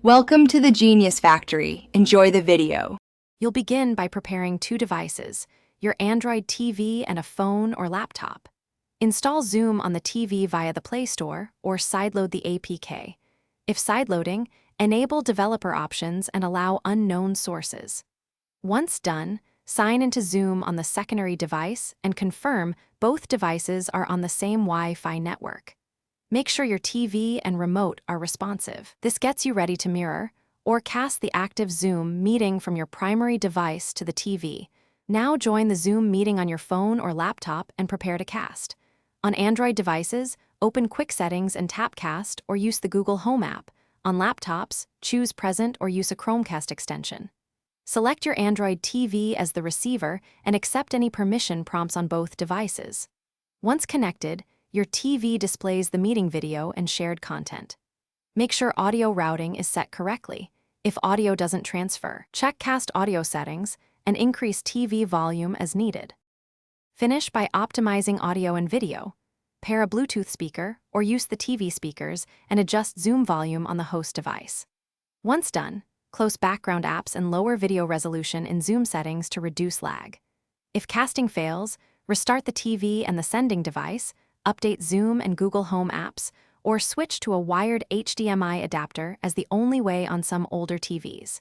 Welcome to the Genius Factory. Enjoy the video. You'll begin by preparing two devices, your Android TV and a phone or laptop. Install Zoom on the TV via the Play Store or sideload the APK. If sideloading, enable developer options and allow unknown sources. Once done, sign into Zoom on the secondary device and confirm both devices are on the same Wi-Fi network. Make sure your TV and remote are responsive. This gets you ready to mirror or cast the active Zoom meeting from your primary device to the TV. Now join the Zoom meeting on your phone or laptop and prepare to cast. On Android devices, open Quick Settings and tap Cast or use the Google Home app. On laptops, choose Present or use a Chromecast extension. Select your Android TV as the receiver and accept any permission prompts on both devices. Once connected, your TV displays the meeting video and shared content. Make sure audio routing is set correctly. If audio doesn't transfer, check cast audio settings and increase TV volume as needed. Finish by optimizing audio and video. Pair a Bluetooth speaker or use the TV speakers and adjust Zoom volume on the host device. Once done, close background apps and lower video resolution in Zoom settings to reduce lag. If casting fails, restart the TV and the sending device, update Zoom and Google Home apps, or switch to a wired HDMI adapter as the only way on some older TVs.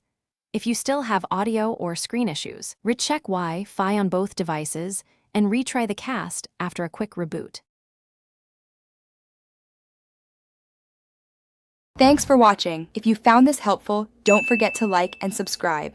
If you still have audio or screen issues, recheck Wi-Fi on both devices and retry the cast after a quick reboot. Thanks for watching. If you found this helpful, don't forget to like and subscribe.